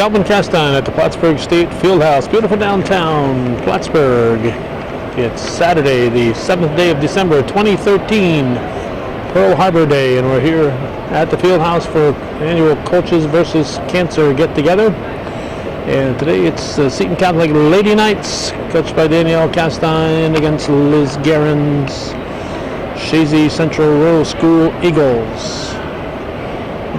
Calvin Castan at the Plattsburgh State Fieldhouse. Beautiful downtown Plattsburgh. It's Saturday, the 7th day of December, 2013, Pearl Harbor Day, and we're here at the Fieldhouse for annual Coaches versus Cancer get-together. And today it's Seton Catholic Lady Knights, coached by Danielle Castan, against Liz Guerin's Chazy Central Rural School Eagles.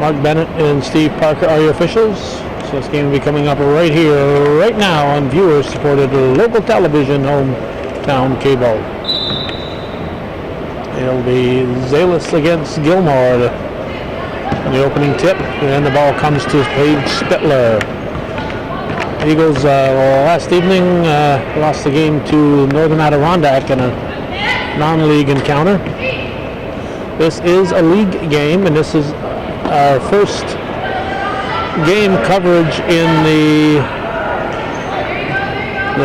Mark Bennett and Steve Parker are your officials. So this game will be coming up right here, right now on viewer-supported local television, hometown cable. It'll be Zalis against Gilmore on the opening tip, and the ball comes to Paige Spittler. Eagles last evening lost the game to Northern Adirondack in a non-league encounter. This is a league game, and this is our first game coverage in the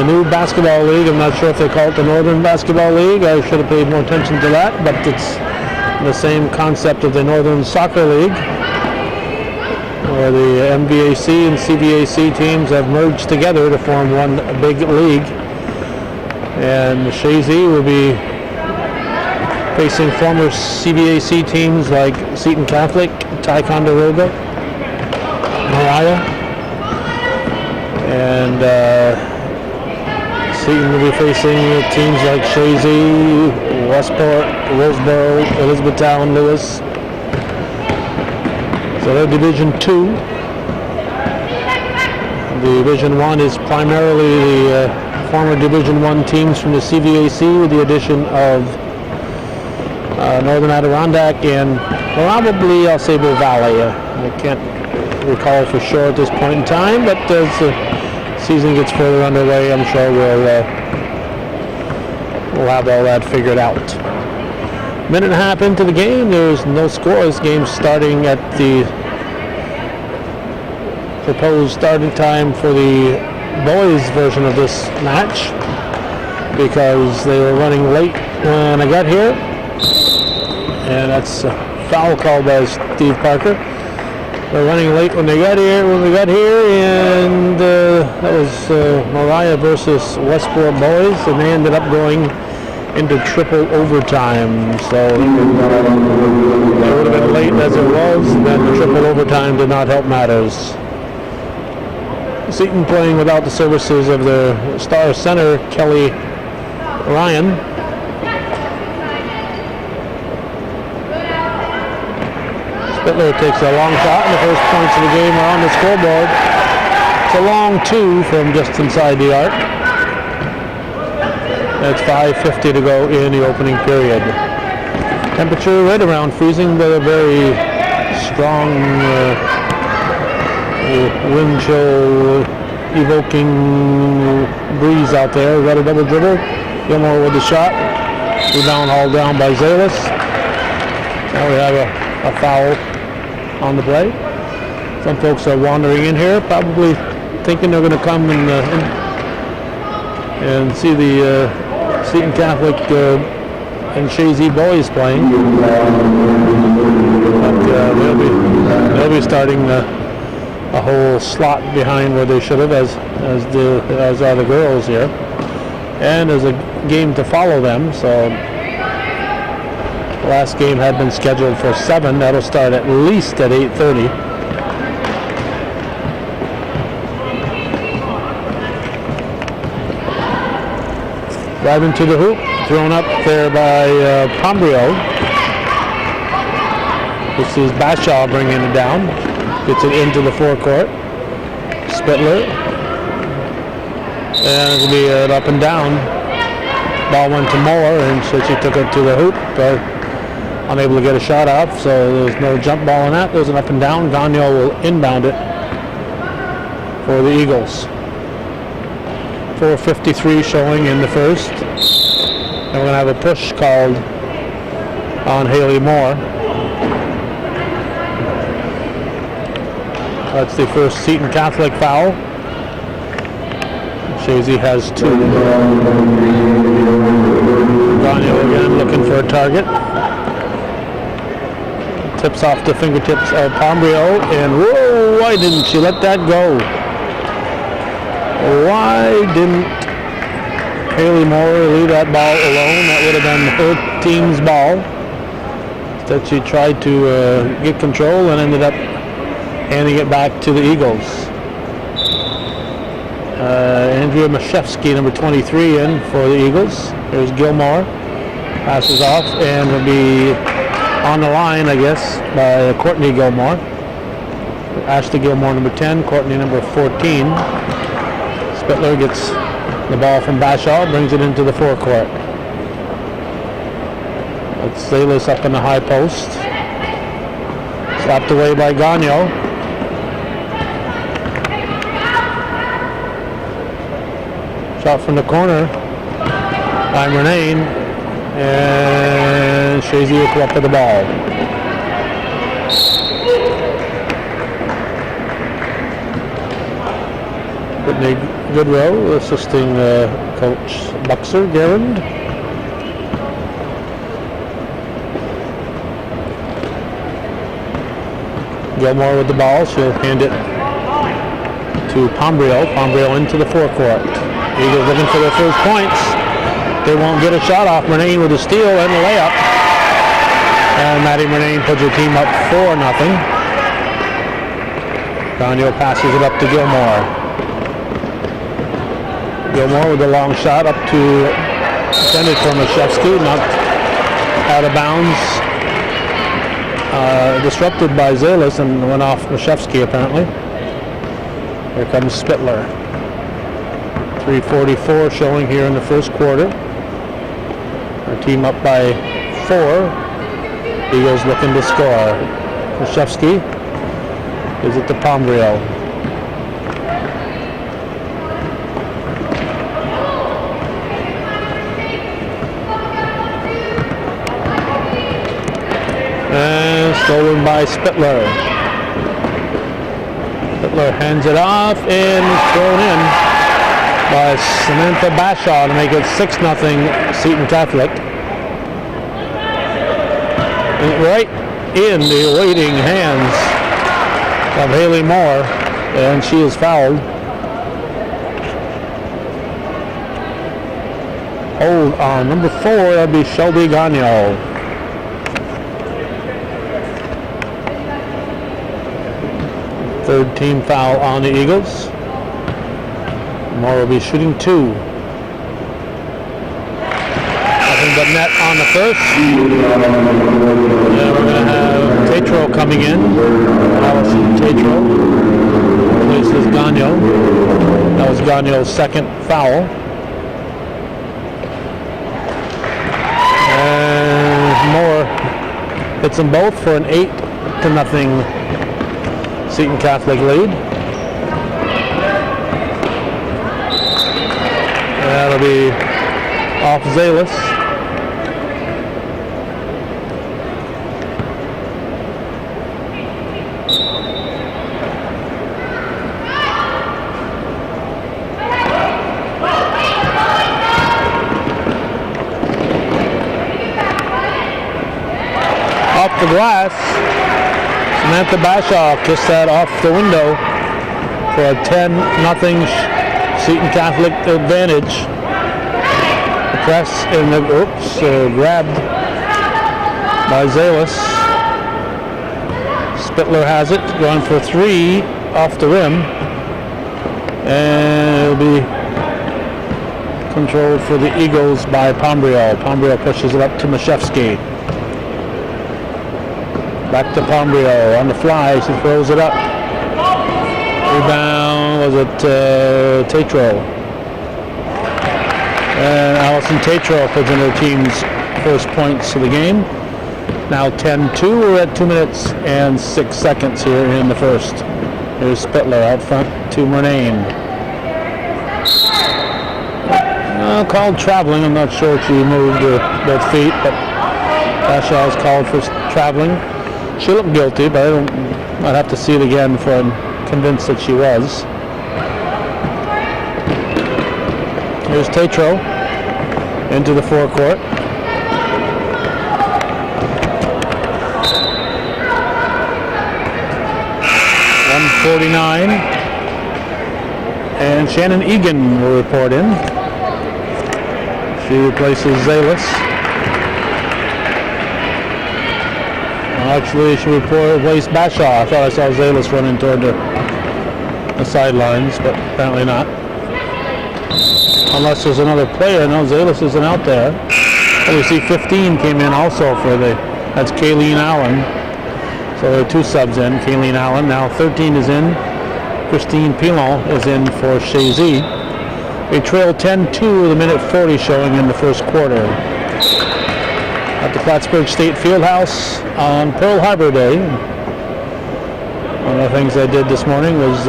new basketball league. I'm not sure if they call it the Northern Basketball League. I should have paid more attention to that, but it's the same concept of the Northern Soccer League, where the MVAC and CVAC teams have merged together to form one big league. And Chazy will be facing former CVAC teams like Seton Catholic, Ticonderoga, Mariah, and Seton will be facing teams like Chazy, Westport, Roseboro, Elizabethtown, Lewis. So they're Division 2. Division 1 is primarily the former Division 1 teams from the CVAC, with the addition of Northern Adirondack and probably Ausable Valley. I can't recall for sure at this point in time, but as the season gets further underway, I'm sure we'll have all that figured out. Minute and a half into the game, there's no score. This game's starting at the proposed starting time for the boys version of this match, because they were running late when I got here. And that's a foul called by Steve Parker. They're running late when we got here, and that was Mariah versus Westport boys, and they ended up going into triple overtime. So they would have been late as it was, and then the triple overtime did not help matters. Seton playing without the services of their star center, Kelly Ryan. Spittler takes a long shot, and the first points of the game are on the scoreboard. It's a long two from just inside the arc. That's 5:50 to go in the opening period. Temperature right around freezing, but a very strong wind chill evoking breeze out there. Got a double dribble. Gilmore with the shot. Rebound hauled down by Zalis. Now we have a foul on the play. Some folks are wandering in here, probably thinking they're going to come and see the Seton Catholic and Chazy boys playing. But they'll be starting a whole slot behind where they should have, as are the girls here. And there's a game to follow them, so last game had been scheduled for 7. That'll start at least at 8:30. Driving to the hoop, thrown up there by Pombrio. This is Bashaw bringing it down. Gets it into the forecourt. Spittler. And it'll be an up and down. Ball went to Moore, and so she took it to the hoop. Unable to get a shot off, so there's no jump ball on that. There's an up and down. Gagnon will inbound it for the Eagles. 4:53 showing in the first. And we're going to have a push called on Haley Moore. That's the first Seton Catholic foul. Chazy has 2. Gagnon again looking for a target. Tips off the fingertips of Pombrio, and whoa, why didn't she let that go? Why didn't Haley Moore leave that ball alone? That would have been her team's ball. Instead, she tried to get control and ended up handing it back to the Eagles. Andrea Mashevsky, number 23, in for the Eagles. Here's Gilmore. Passes off and will be on the line, I guess, by Courtney Gilmore. Ashley Gilmore, number 10. Courtney, number 14. Spittler gets the ball from Bashaw, brings it into the forecourt. It's Zalis up in the high post. Slapped away by Gagno. Shot from the corner by Renane, and Chazy will collect the ball. Whitney Goodrow assisting Coach Buxer Garand. Gilmore with the ball. She'll hand it to Pombrio. Pombrio into the forecourt. Eagles looking for their first points. They won't get a shot off. Renane with a steal and a layup. And Maddie Renane puts her team up 4-0. Gagno passes it up to Gilmore. Gilmore with a long shot up to intended for Mashevsky, knocked out of bounds. Disrupted by Zalis and went off Mashevsky apparently. Here comes Spittler. 3:44 showing here in the first quarter. Our team up by 4. Eagles looking to score. Mashevsky gives it to Pombrio. And stolen by Spittler. Spittler hands it off and thrown in by Samantha Bashaw to make it 6-0 Seton Catholic. And right in the waiting hands of Haley Moore, and she is fouled. Hold on number 4, that'd be Shelby Gagno. Third team foul on the Eagles. Moore will be shooting 2. Nothing but net on the first. And we're going to have Tatro coming in. Allison Tatro replaces Gagno. That was Gagno's second foul. And Moore hits them both for an 8-0 Seton Catholic lead. That'll be off Zalis. Off the glass. Samantha Bashaw kissed that off the window for a 10-0 Seton Catholic advantage. The press and the grabbed by Zalis. Spittler has it, going for 3 off the rim, and it'll be controlled for the Eagles by Pombrio. Pombrio pushes it up to Mashevsky. Back to Pombrio on the fly. She throws it up. Rebound, was it Tatro? And Allison Tatro puts in her team's first points of the game. Now 10-2. We're at 2 minutes and 6 seconds here in the first. Here's Spittler out front to Renane. Called traveling. I'm not sure if she moved both feet, but Bashaw is called for traveling. She looked guilty, but I'd have to see it again before I'm convinced that she was. Here's Tatro into the forecourt. .149. And Shannon Egan will report in. She replaces Zalis. Actually, she replaced Bashaw. I thought I saw Zalis running toward the sidelines, but apparently not. Unless there's another player. No, Zalis isn't out there. And we see 15 came in also for that's Kayleen Allen. So there are 2 subs in. Kayleen Allen. Now 13 is in. Christine Pilon is in for Chazy. They trail 10-2 with a minute 40 showing in the first quarter. At the Plattsburgh State Fieldhouse on Pearl Harbor Day. One of the things I did this morning was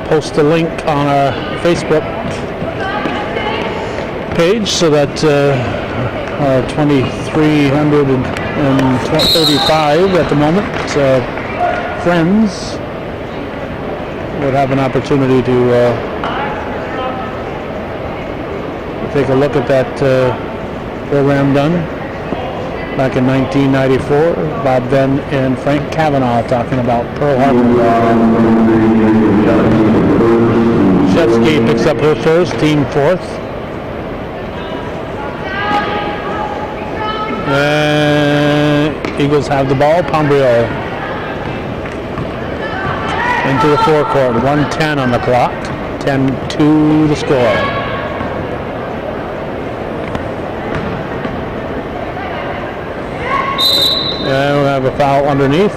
post a link on our Facebook page so that our 2,335 at the moment friends would have an opportunity to take a look at that program done back in 1994. Bob Venn and Frank Cavanaugh talking about Pearl Harbor. Shevsky picks up her first, team 4th. Eagles have the ball. Pombrio into the forecourt. 1:10 on the clock. 10-2 the score. And we'll have a foul underneath.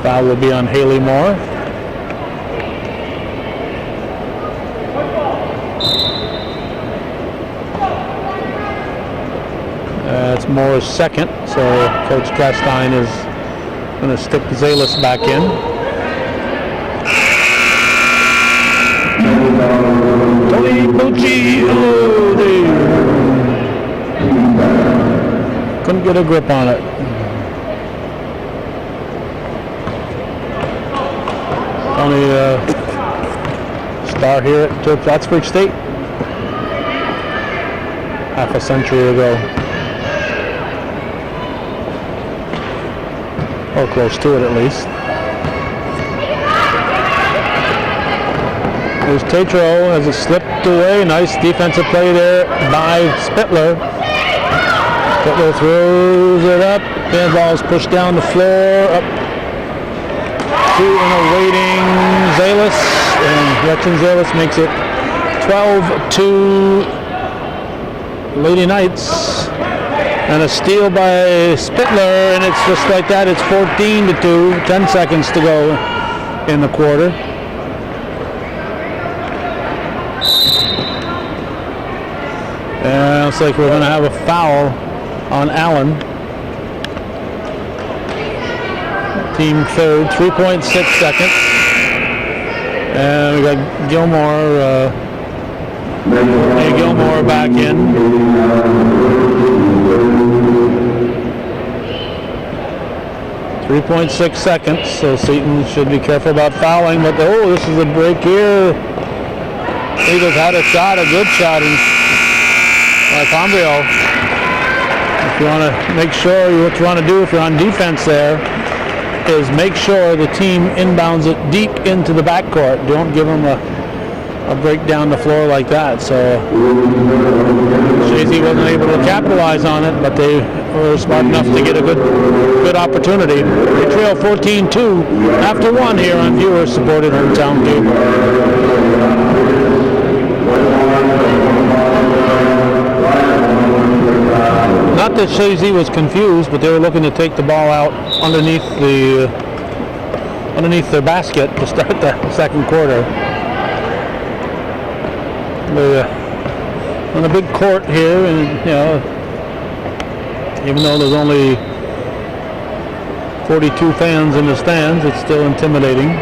Foul will be on Haley Moore. It's Moore's second, so Coach Castine is going to stick Zalis back in. Tony Pucci, couldn't get a grip on it. Tony, star here at Plattsburgh State half a century ago. Or close to it at least. There's Tatro as it slipped away. Nice defensive play there by Spittler. Spittler throws it up. The ball's pushed down the floor. Up to an awaiting Zalis. And Gretchen Zalis makes it 12-2 Lady Knights. And a steal by Spittler, and it's just like that. It's 14-2, 10 seconds to go in the quarter. And it looks like we're going to have a foul on Allen. Team 3rd, 3.6 seconds. And we got Gilmore. Gilmore back in. 3.6 seconds, so Seton should be careful about fouling, but this is a break here. Eagles had a shot, a good shot, and Pombrio. If you want to make sure, what you want to do if you're on defense there is make sure the team inbounds it deep into the backcourt. Don't give them a break down the floor like that. So Chazy wasn't able to capitalize on it, but they were smart enough to get a good opportunity. They trail 14-2 after 1 here on viewer-supported hometown game. Not that Chazy was confused, but they were looking to take the ball out underneath their basket to start the second quarter. They're on a big court here, and even though there's only 42 fans in the stands, it's still intimidating.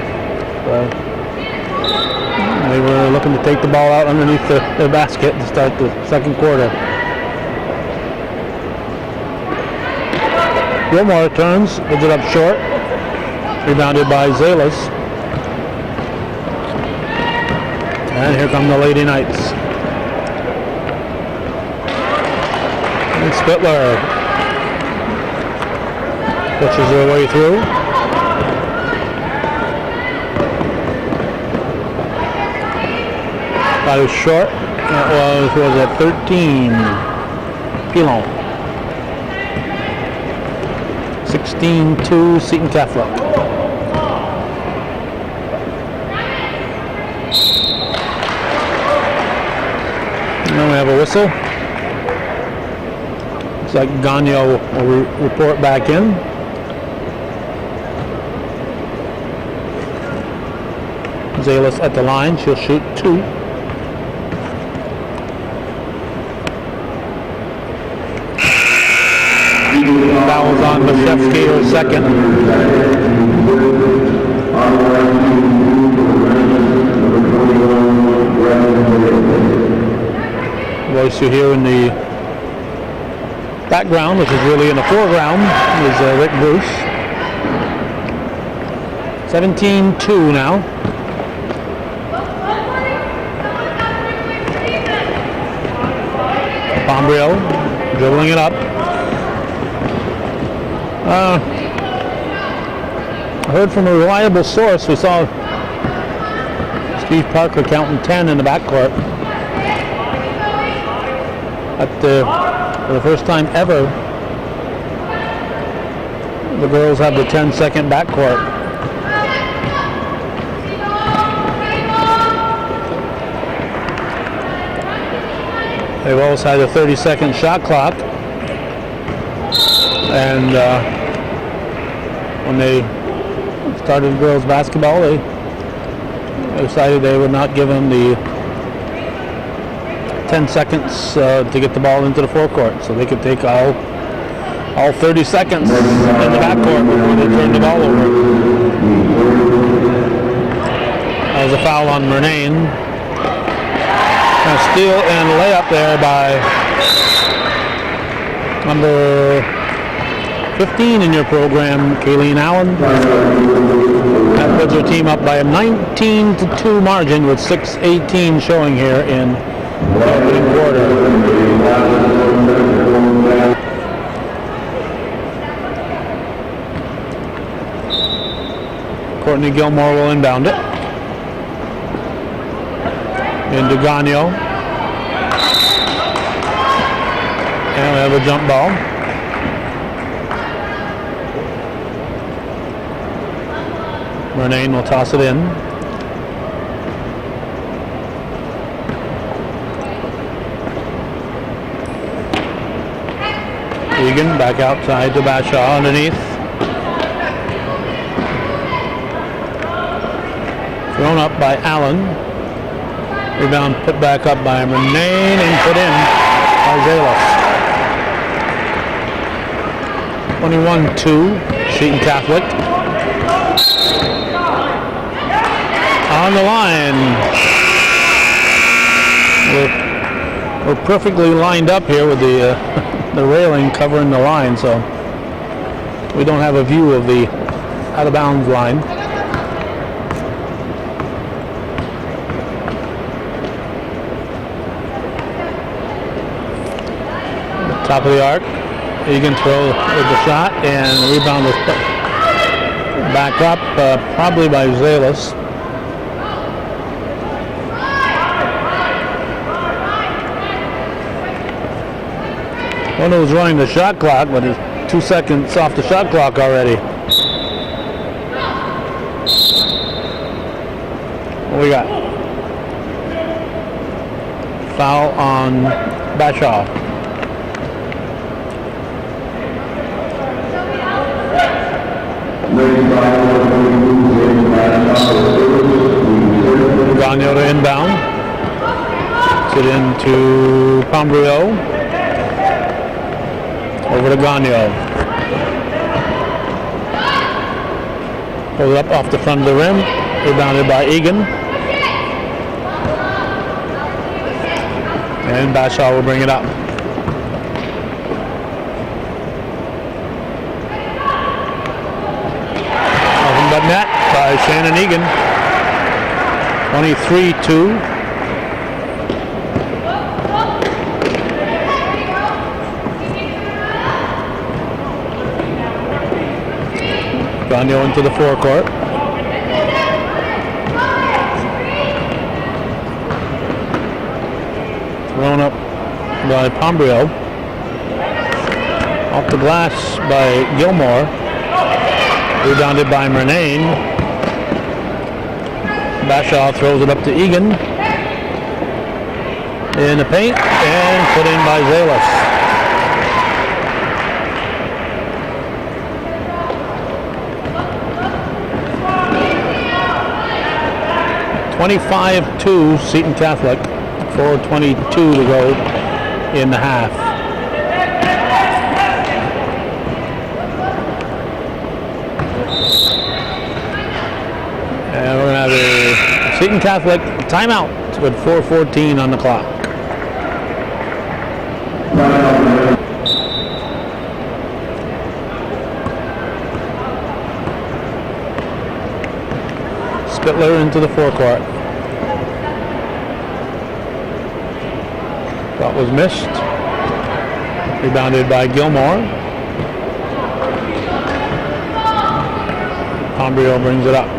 They were looking to take the ball out underneath their basket to start the second quarter. Gilmore turns, puts it up short, rebounded by Zalis. And here come the Lady Knights. And Spittler pushes her way through. That was short. That was at 13. Pilon. 16-2 Seton Catholic. And then we have a whistle. Looks like Gagnon will report back in. Zalis at the line. She'll shoot 2. Fouls on Mashevsky, her second. Voice you hear in the background, which is really in the foreground, is Rick Bruce. 17-2 now. Pombriel dribbling it up. I heard from a reliable source, we saw Steve Parker counting 10 in the backcourt. For the first time ever, the girls have the 10-second backcourt. They've always had a 30-second shot clock. And when they started girls basketball, they decided they would not give them the 10 seconds to get the ball into the forecourt, so they could take all 30 seconds in the backcourt before they turned the ball over. That was a foul on Murnane. A steal and layup there by number 15 in your program, Kayleen Allen. That puts her team up by a 19-2 margin with 6:18 showing here in the opening quarter. Courtney Gilmore will inbound it. Into Gagnon. And we have a jump ball. Murnane will toss it in. Egan back outside to Bashaw underneath. Thrown up by Allen. Rebound put back up by Murnane and put in by Zalis. 21-2, Seton Catholic. On the line. We're perfectly lined up here with the railing covering the line, so we don't have a view of the out of bounds line. Top of the arc. Egan throw with the shot and rebound was back up probably by Zalis. One who was running the shot clock, but is 2 seconds off the shot clock already. What we got? Foul on Bashaw. Gagnon to inbound. Get into Pombriel. Over to Gagnon. Pull it up off the front of the rim. Rebounded by Egan. And Bashaw will bring it up. Nothing but net by Shannon Egan. 23-2. Gagnon into the forecourt. thrown up by Pombrio. Off the glass by Gilmore. Rebounded by Murnane. Bashaw throws it up to Egan. In the paint and put in by Zalis. (25-2) Seton Catholic. 4:22 to go in the half. And we're going to have a Seton Catholic timeout with 4:14 on the clock. Spittler into the forecourt. Shot was missed. Rebounded by Gilmore. Pombrio brings it up.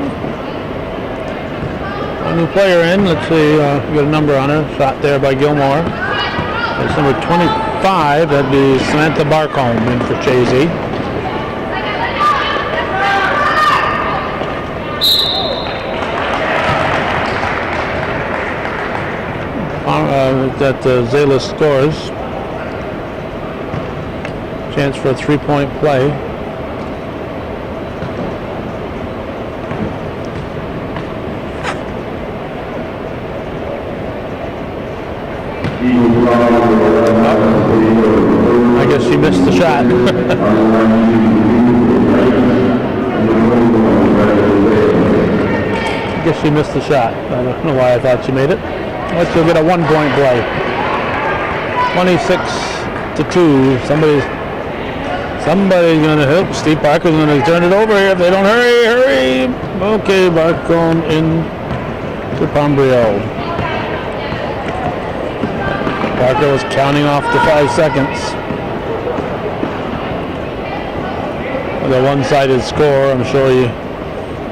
A new player in. Let's see. We got a number on her. Shot there by Gilmore. That's number 25. That'd be Samantha Barcombe in for Chazy. That Zalis scores. Chance for a three-point play. I guess she missed the shot. I guess she missed the shot. I don't know why I thought she made it. Let's go get a one-point play. 26-2. Somebody's going to help. Steve Parker's going to turn it over here if they don't hurry. Okay, Barcombe in to Pombrio. Parker was counting off to 5 seconds. With a one-sided score, I'm sure he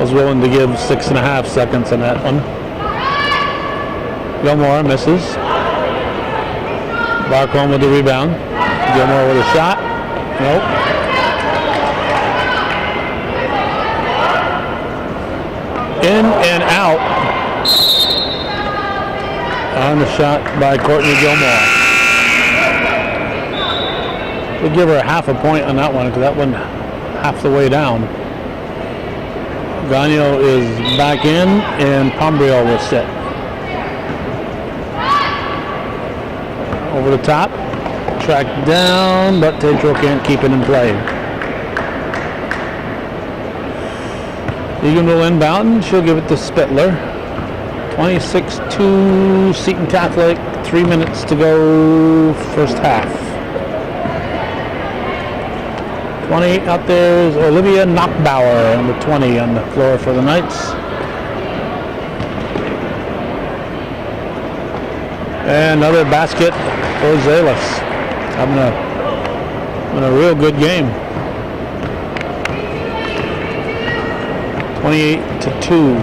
was willing to give 6.5 seconds on that one. Gilmore misses. Barcombe with the rebound. Gilmore with a shot. Nope. In and out. On the shot by Courtney Gilmore. We'll give her a half a point on that one because that one half the way down. Gagno is back in and Pombrio will sit. Over the top, tracked down, but Tetro can't keep it in play. Egan will inbound, she'll give it to Spittler. 26-2 Seton Catholic, 3 minutes to go, first half. 28 out there is Olivia Knockbauer, number 20 on the floor for the Knights. And another basket for Zalis. Having a real good game. 28-2.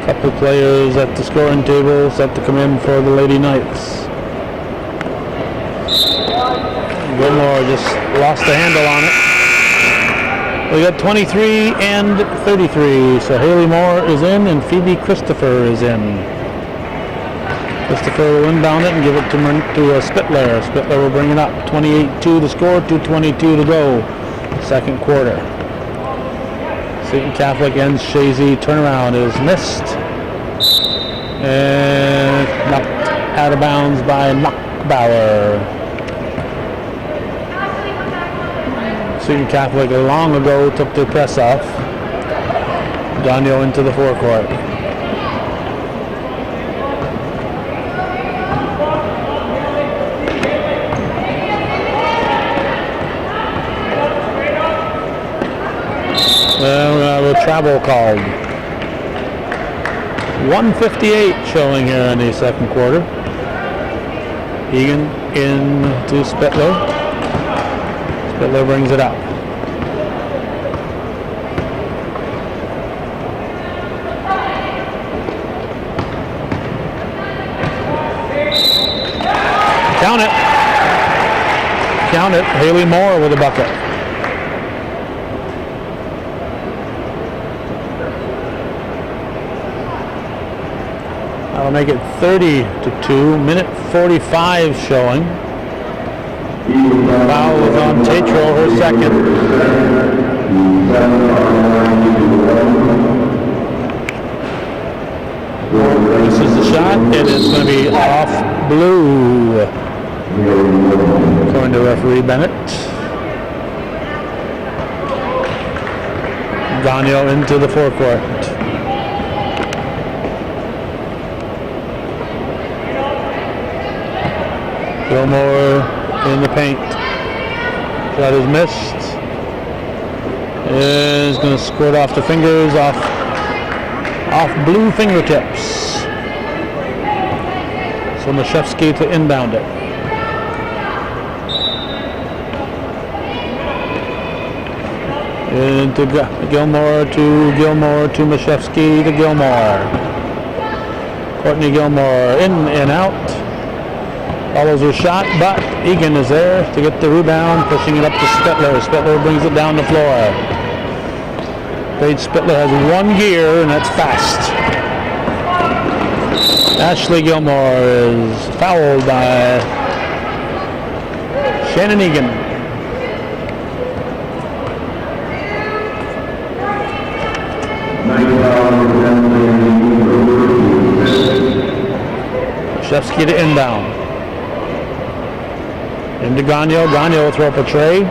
Couple players at the scoring table set to come in for the Lady Knights. Gilmore just lost the handle on it. We got 23 and 33. So Haley Moore is in and Phoebe Christopher is in. Christopher will inbound it and give it to Spittler. Spittler will bring it up. 28-2 to score, 2:22 to go. Second quarter. Seton Catholic ends Chazy. Turnaround is missed. And knocked out of bounds by Knockbauer. Seton Catholic long ago took their press off. Gagno into the forecourt. Well, we have a travel called. 1:58 showing here in the second quarter. Egan in to Spittler. Spittler brings it up. count it. Haley Moore with a bucket. That'll make it 30-2. Minute 45 showing. Foul is on Tatro, her second. This is the shot. It is going to be off blue, according to referee Bennett. Gagnon into the forecourt. Gilmore in the paint. Shot is missed. Is going to squirt off the fingers, off blue fingertips. So Mashevsky to inbound it. Into Gilmore to Mashevsky to Gilmore. Courtney Gilmore in and out. Follows her shot, but Egan is there to get the rebound, pushing it up to Spittler. Spittler brings it down the floor. Paige Spittler has one gear, and that's fast. Ashley Gilmore is fouled by Shannon Egan. Mashevsky to inbound. Into Gagnon. Gagnon will throw up a tray.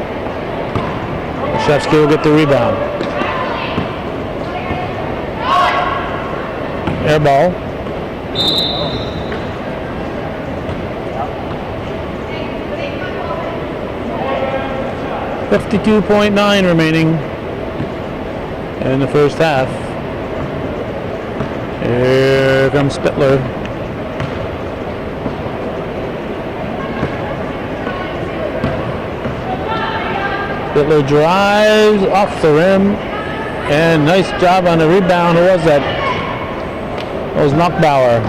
Mashevsky will get the rebound. Air ball. .52 remaining in the first half. Here comes Spittler. Spittler drives off the rim, and nice job on the rebound. Who was that? It was Knockbauer.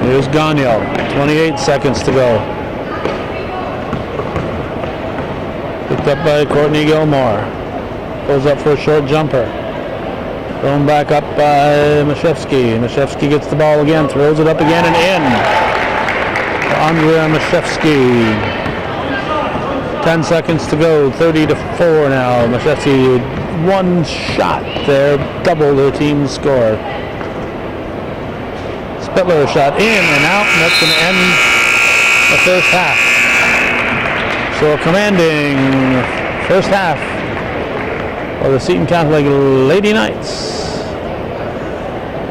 Here's Gagnon. 28 seconds to go. Picked up by Courtney Gilmore. Goes up for a short jumper. Thrown back up by Mashevsky. Mashevsky gets the ball again, throws it up again and in. Andrea Mashevsky. 10 seconds to go, 30-4 now. Mashevsky, one shot there, double their team's score. Spittler shot in and out, and that's going to end the first half. So a commanding first half for the Seton Catholic Lady Knights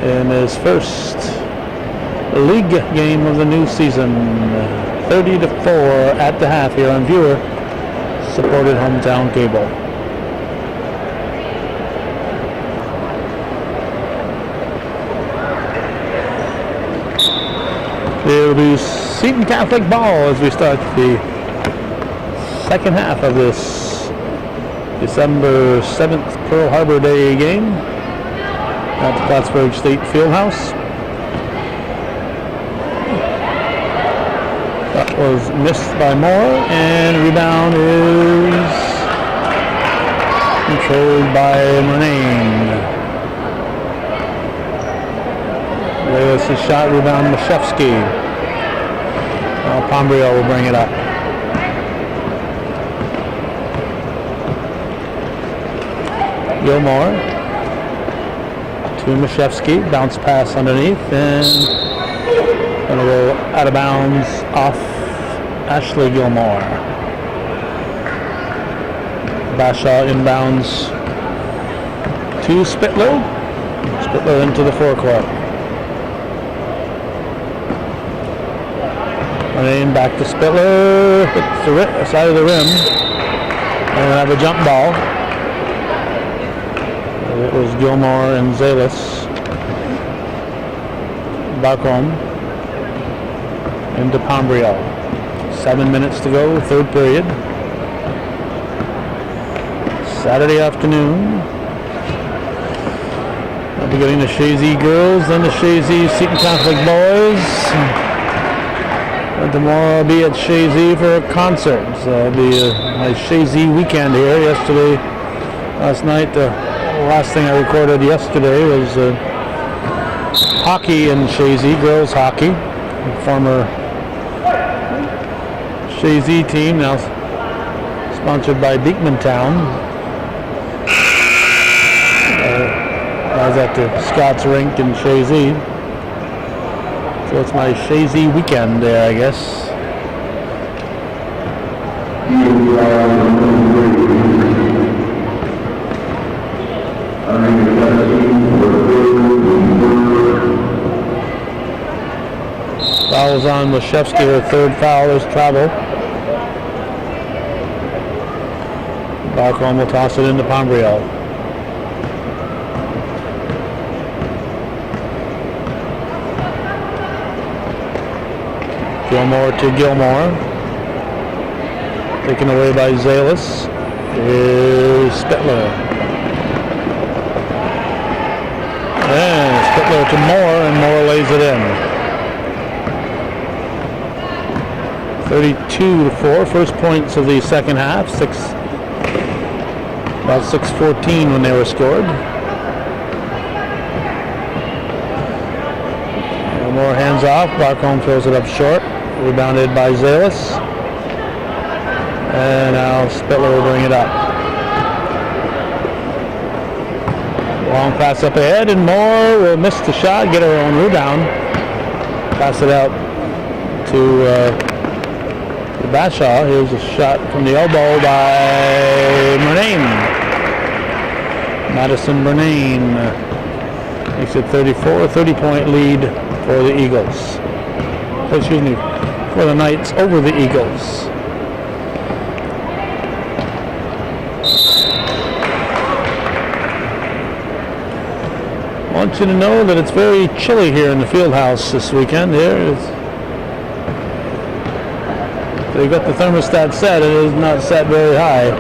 in his first league game of the new season. 30-4 at the half here on viewer supported hometown cable. It'll be Seton Catholic ball as we start the second half of this December 7th Pearl Harbor Day game at the Plattsburgh State Fieldhouse. That was missed by Moore, and rebound is controlled by Murnane. There's a shot, rebound Mashevsky. Pombrio will bring it up. Gilmore to Mashevsky, bounce pass underneath, and gonna go out of bounds off Ashley Gilmore. Bashaw inbounds to Spittler. Spittler into the forecourt. And back to Spittler. Hits the side of the rim. And we'll have a jump ball. It was Gilmore and Zalis. Barcombe into Pombrio. 7 minutes to go, third period. Saturday afternoon. I'll be getting the Chazy girls, then the Chazy Seton Catholic boys. And tomorrow I'll be at Chazy for a concert. So it'll be my Chazy weekend here. Last night, the last thing I recorded yesterday was hockey in Chazy, girls hockey. Former Chazy team, now sponsored by Beekmantown. I was at the Scott's Rink in Chazy. So it's my Chazy weekend there, I guess. Fouls on Washevsky, her third foul is travel. Barcombe will toss it into Pombriel. Gilmore to Gilmore. Taken away by Zalis. Here's Spittler. And Spittler to Moore, and Moore lays it in. 32-4, first points of the second half. About 6:14 when they were scored. And Moore hands off. Barcombe throws it up short. Rebounded by Zalis. And now Spittler will bring it up. Long pass up ahead, and Moore will miss the shot, get her own rebound. Pass it out to Bashaw. Here's a shot from the elbow by Murnane. Madison Murnane makes it 34, 30-point lead for the Eagles. Excuse me, for the Knights over the Eagles. I want you to know that it's very chilly here in the field house this weekend. They've got the thermostat set. It is not set very high.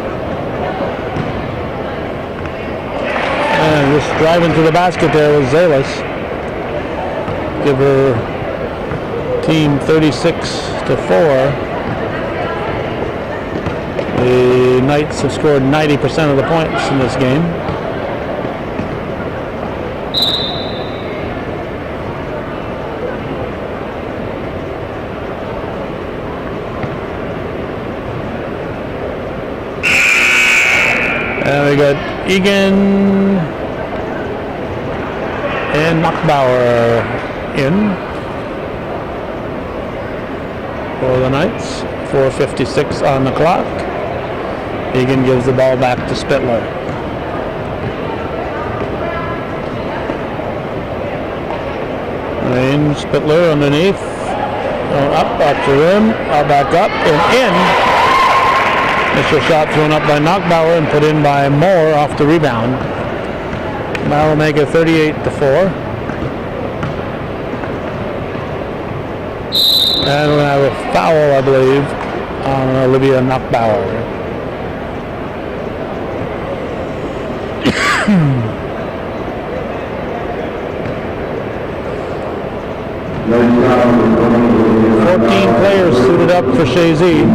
And just driving to the basket there was Zalis. Give her team 36-4. The Knights have scored 90% of the points in this game. And we got Egan and Knockbauer in for the Knights. 4:56 on the clock. Egan gives the ball back to Spittler. And Spittler underneath. Going up the rim. Back up and in. Initial shot thrown up by Knockbauer and put in by Moore off the rebound. Now will make it 38-4. And we'll have a foul, I believe, on Olivia Knockbauer. $14 players suited up for Chazy.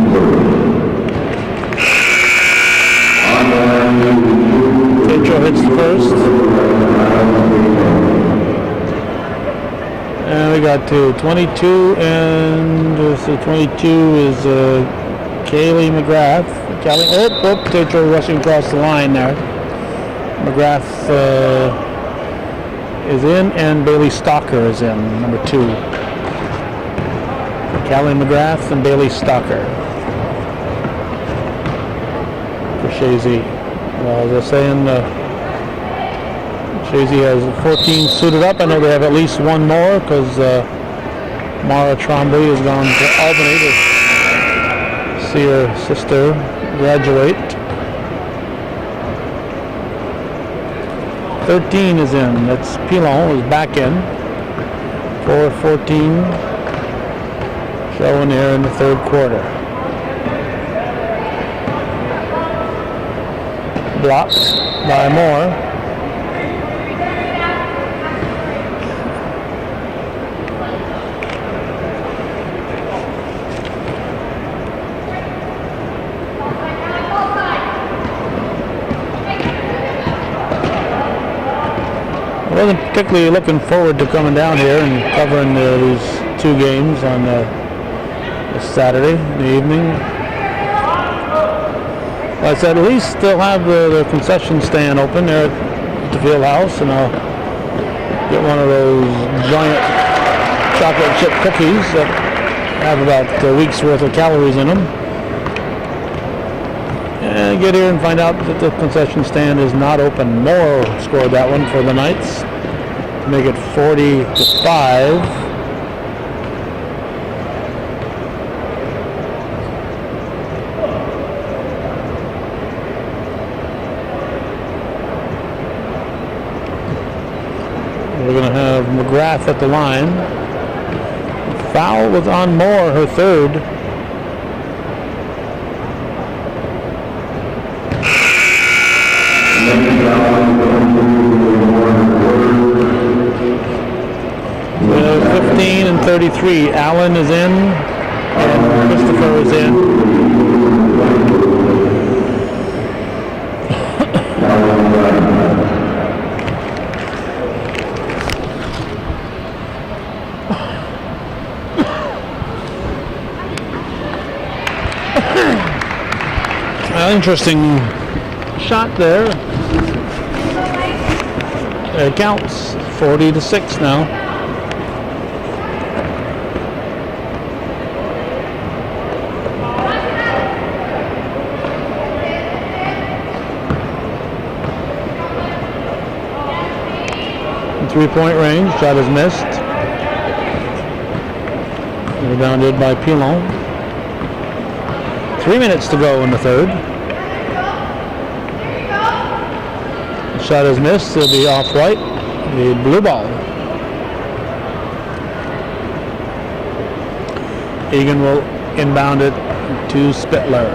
Tetro hits the first. And we got to 22, and so 22 is Kaylee McGrath. Tetro rushing across the line there. McGrath is in, and Bailey Stalker is in, number 2. Callie McGrath and Bailey Stalker for Chazy. Well, as I was saying, Chazy has 14 suited up. I know they have at least one more because Mara Trombley has gone to Albany to see her sister graduate. 13 is in. That's Pilon is back in. 4:14 showing here in the third quarter. Blocked by Moore. wasn't particularly looking forward to coming down here and covering these two games on this Saturday in the evening. But I said at least they'll have the concession stand open there at the field house, and I'll get one of those giant chocolate chip cookies that have about a week's worth of calories in them. And get here and find out that the concession stand is not open. Moore scored that one for the Knights to make it 40-5. We're going to have McGrath at the line. Foul was on Moore, her third. Well, 15 and 33. Allen is in, and Christopher is in. Interesting shot there. It counts 40-6 now. In 3-point range, shot is missed. Rebounded by Pilon. 3 minutes to go in the third. Shot is missed. It'll be off white. The blue ball. Egan will inbound it to Spittler.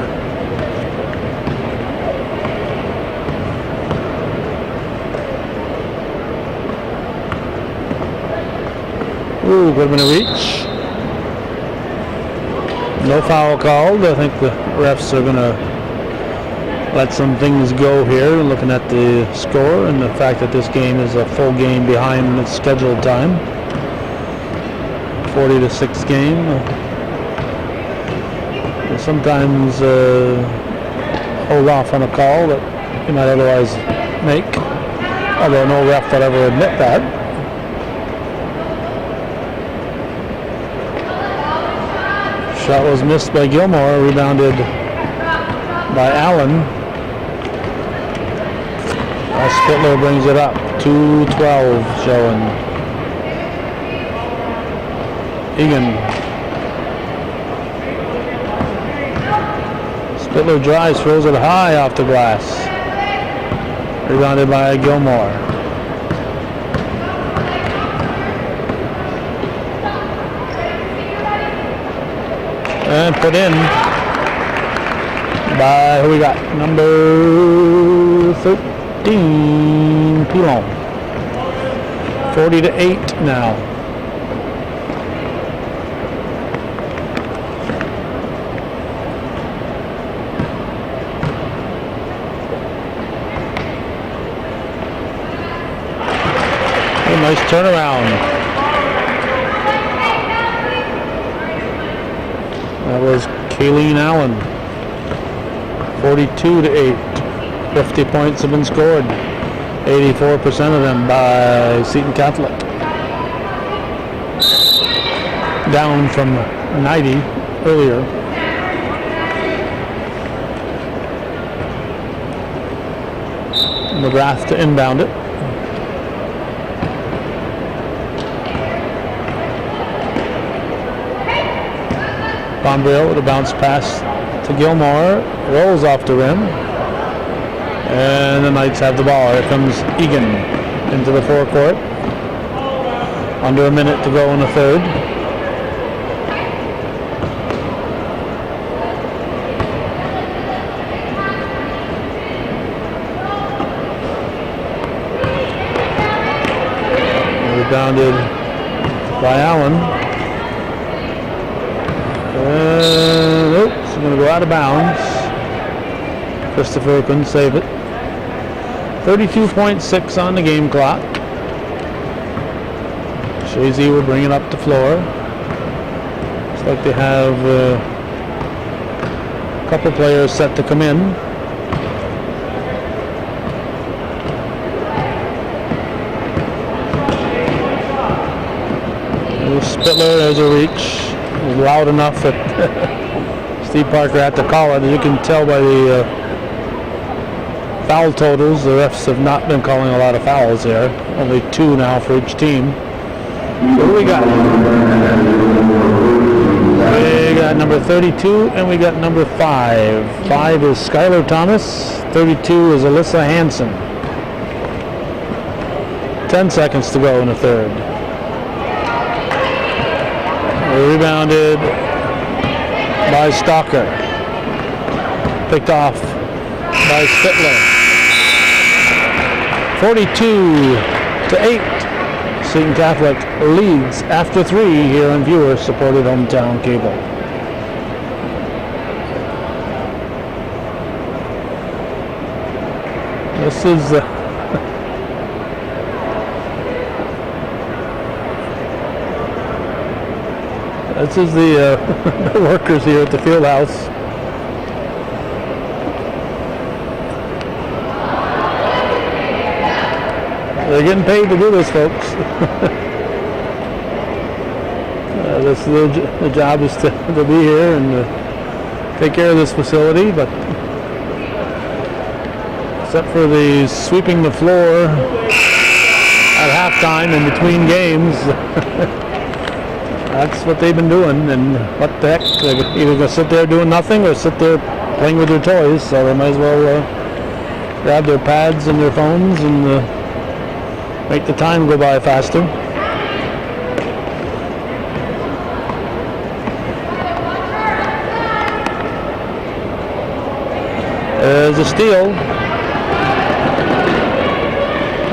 Ooh, could have been a reach. No foul called. I think the refs are going to let some things go here, looking at the score and the fact that this game is a full game behind its scheduled time. 40-6 game. Sometimes hold off on a call that you might otherwise make, although no ref would ever admit that. Shot was missed by Gilmore, rebounded by Allen. Spittler brings it up. 2:12 showing. Egan. Spittler drives, throws it high off the glass. Rebounded by Gilmore. And put in by, who we got? Number 13, Pilon. 40-8 now. A nice turnaround. That was Kayleen Allen. 42-8. 50 points have been scored. 84% of them by Seton Catholic. Down from 90 earlier. McGrath to inbound it. Bombril with a bounce pass to Gilmore. Rolls off the rim. And the Knights have the ball. Here comes Egan into the forecourt. Under a minute to go in the third. Rebounded by Allen. It's going to go out of bounds. Christopher couldn't save it. 32.6 on the game clock. Chazy will bring it up the floor. Looks like they have a couple players set to come in. Spittler, there's a reach. It was loud enough that Steve Parker had to call it. As you can tell by the foul totals, the refs have not been calling a lot of fouls here. Only 2 now for each team. What do we got? We got number 32 and we got number 5. 5 is Skylar Thomas. 32 is Alyssa Hansen. 10 seconds to go in the third. Rebounded by Stalker. Picked off by Spittler. 42-8. Seton Catholic leads after 3 here on viewer-supported hometown cable. This is the workers here at the field house. They're getting paid to do this, folks. The job is to be here and take care of this facility, but except for the sweeping the floor at halftime in between games, that's what they've been doing. And what the heck, they're either going to sit there doing nothing or sit there playing with their toys, so they might as well grab their pads and their phones and make the time go by faster. There's a steal.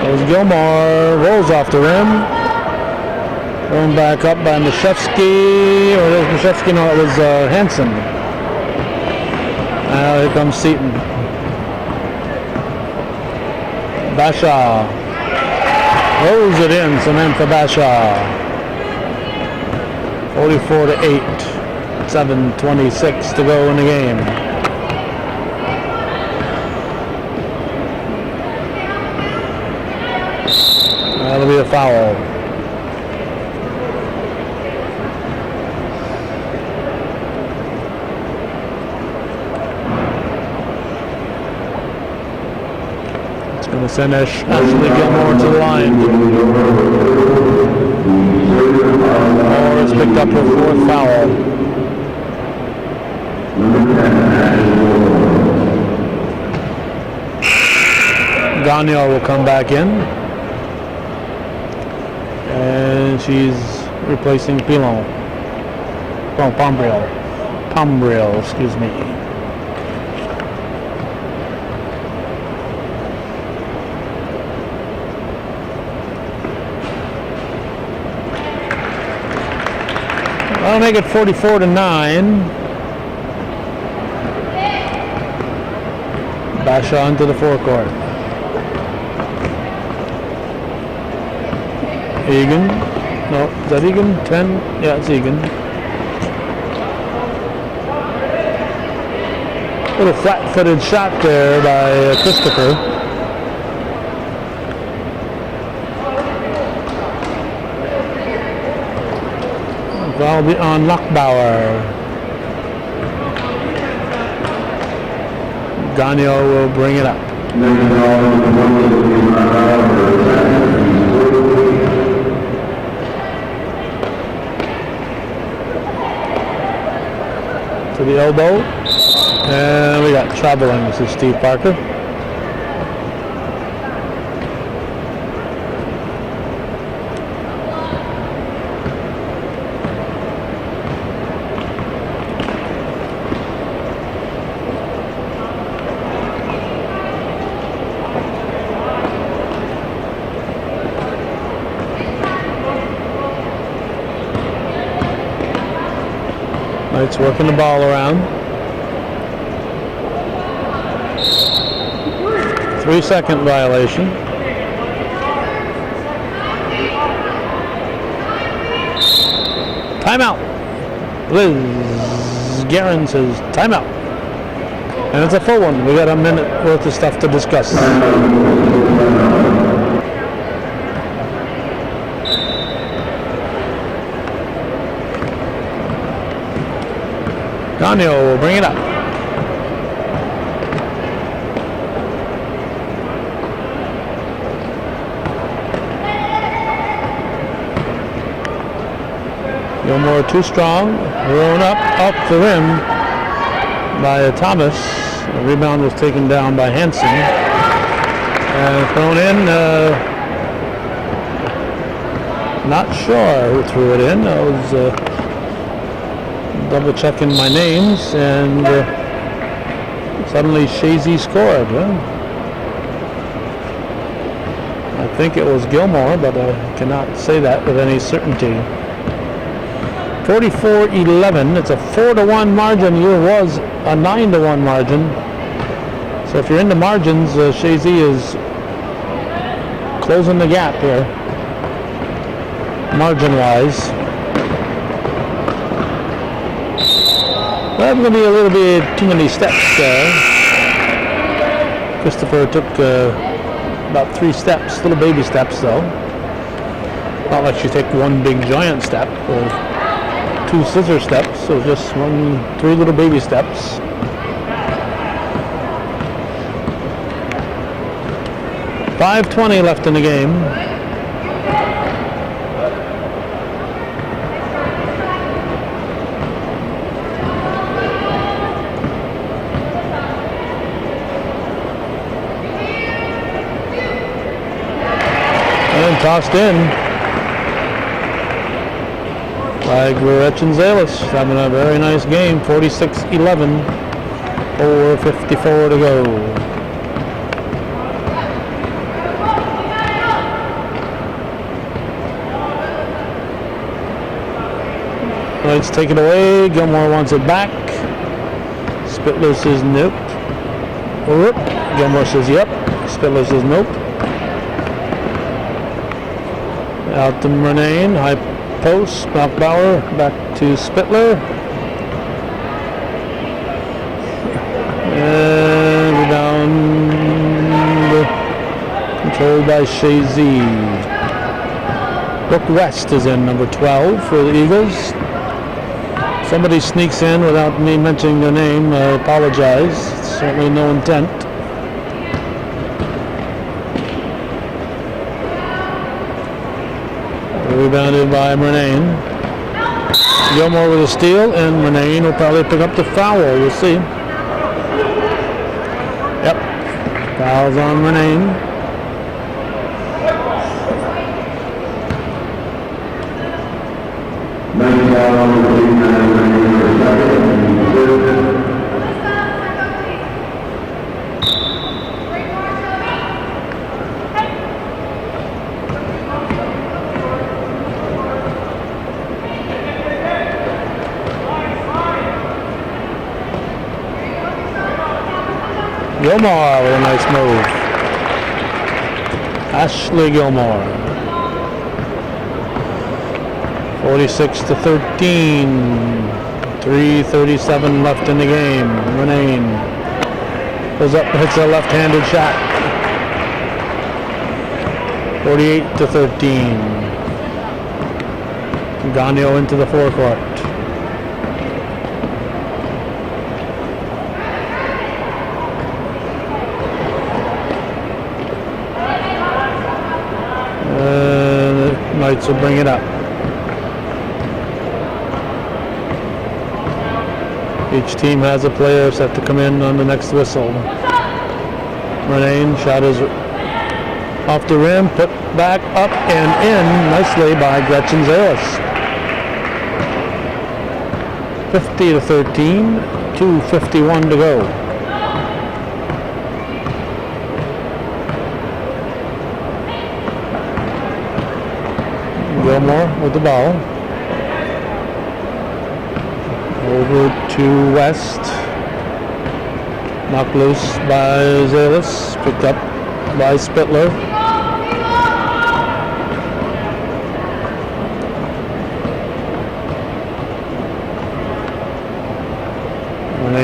There's Gilmore, rolls off the rim. Thrown back up by Mashevsky, or it was Mashevsky, no, it was Hansen. Now here comes Seton. Bashaw rolls it in, Samantha Bashaw. 44-8, 7:26 to go in the game. That'll be a foul. Going to send Ashley Gilmore to the line. Moore has picked up her 4th foul. Gagnon will come back in. And she's replacing Pilon. Oh, Pombriel, excuse me. I'll make it 44-9. Bashaw into the forecourt. Egan. No, is that Egan? 10? Yeah, it's Egan. Little flat-footed shot there by Christopher. Foul be on Lochbauer. Gagnon will bring it up. To the elbow. And we got traveling. This is Steve Parker. It's working the ball around. 3-second violation. Timeout. Liz Guerin says timeout. And it's a full one. We got a minute worth of stuff to discuss. Daniel will bring it up. Gilmore too strong, thrown up the rim by Thomas. The rebound was taken down by Hansen. And thrown in, not sure who threw it in. I was double checking my names, and suddenly Chazy scored. I think it was Gilmore, but I cannot say that with any certainty. 44-11. It's a 4-1 margin. Here was a 9-1 margin. So if you're into margins, Chazy is closing the gap here, margin-wise. Well, that's going to be a little bit too many steps there. Christopher took about 3 steps, little baby steps though. Not like you take one big giant step or 2 scissor steps, so just 3 little baby steps. .520 left in the game. And tossed in by Gretchen Zalis, having a very nice game. 46-11, 4:54 to go. Let's take it away. Gilmore wants it back. Spittler says nope. Gilmore says yep. Spittler says nope. Out to Murnane, high post, Bauer, back to Spittler. And rebound controlled by Chazy. Brooke West is in, number 12 for the Eagles. Somebody sneaks in without me mentioning their name. I apologize. Certainly no intent. Rebounded by Murnane. Gilmore with a steal, and Murnane will probably pick up the foul. We'll see. Yep. Foul's on Murnane. Gilmore with a nice move. Ashley Gilmore. 46-13. 3:37 left in the game. Murnane goes up and hits a left-handed shot. 48-13. Gagnon into the forecourt. Knights will bring it up. Each team has a player set to come in on the next whistle. Murnane shot is off the rim, put back up and in nicely by Gretchen Zalis. 50-13, 2:51 to go. Gilmore with the ball. Over to West. Knocked loose by Zalis. Picked up by Spittler.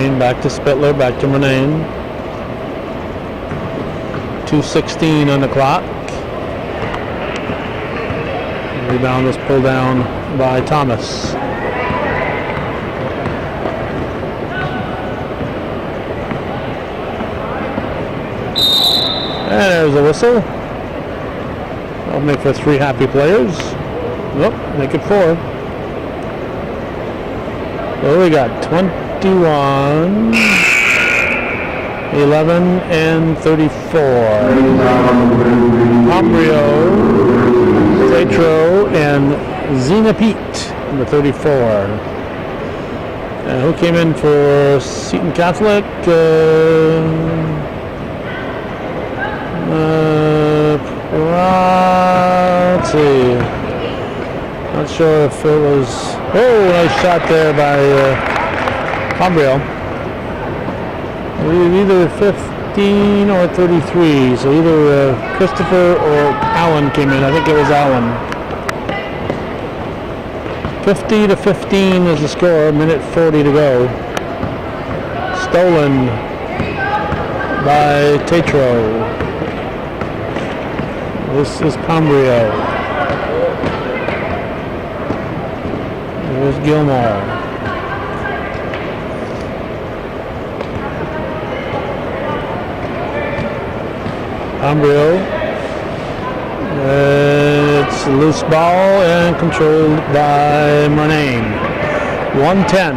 Murnane, back to Spittler, back to Murnane. 2:16 on the clock. Rebound was pulled down by Thomas. And there's a whistle. That'll make for 3 happy players. Nope, make it 4. So we got 21, 11, and 34. Ambrio, Tetro, and Zena Pete, number 34. And who came in for Seton Catholic? Let's see. Not sure if it was. Oh, nice shot there by Ambrio. Either 15 or 33. So either Christopher or Allen came in. I think it was Allen. 50-15 is the score. Minute 40 to go. Stolen by Tetro. This is Ambrio. There's Gilmore. Ambrio. It's a loose ball and controlled by Murnane. 110.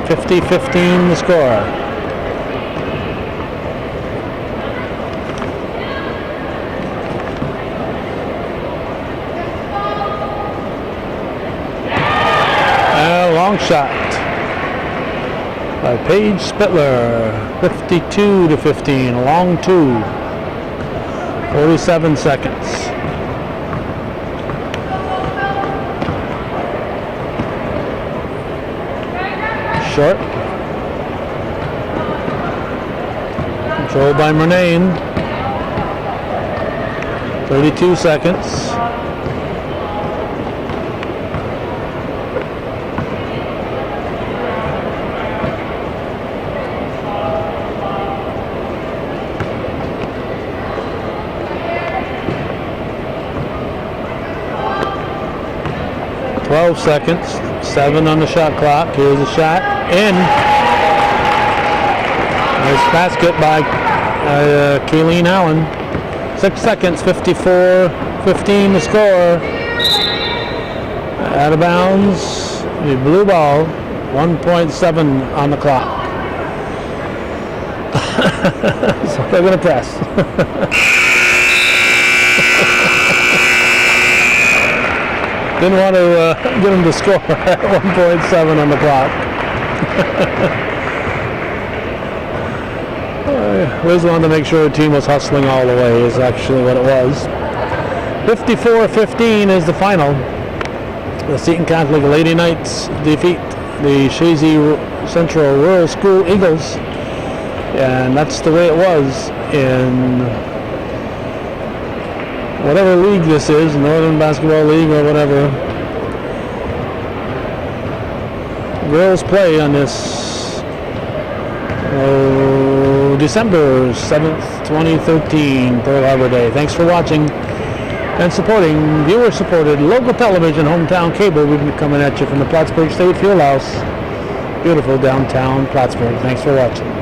50-15 the score. Long shot by Paige Spittler, 52-15, a long 2, 47 seconds. Short, controlled by Murnane, 32 seconds. 12 seconds, 7 on the shot clock. Here's a shot, in. Nice basket by Kayleen Allen. 6 seconds, 54-15 the score. Out of bounds, the blue ball, 1.7 on the clock. So they're going to press. Didn't want to get him to score at 1.7 on the clock. Liz wanted to make sure the team was hustling all the way, is actually what it was. 54-15 is the final. The Seton Catholic Lady Knights defeat the Chazy Central Rural School Eagles. And that's the way it was in whatever league this is, Northern Basketball League or whatever. Girls play on this December 7th, 2013, Pearl Harbor Day. Thanks for watching and supporting viewer-supported local television, hometown cable. We've been coming at you from the Plattsburgh State Fieldhouse. Beautiful downtown Plattsburgh. Thanks for watching.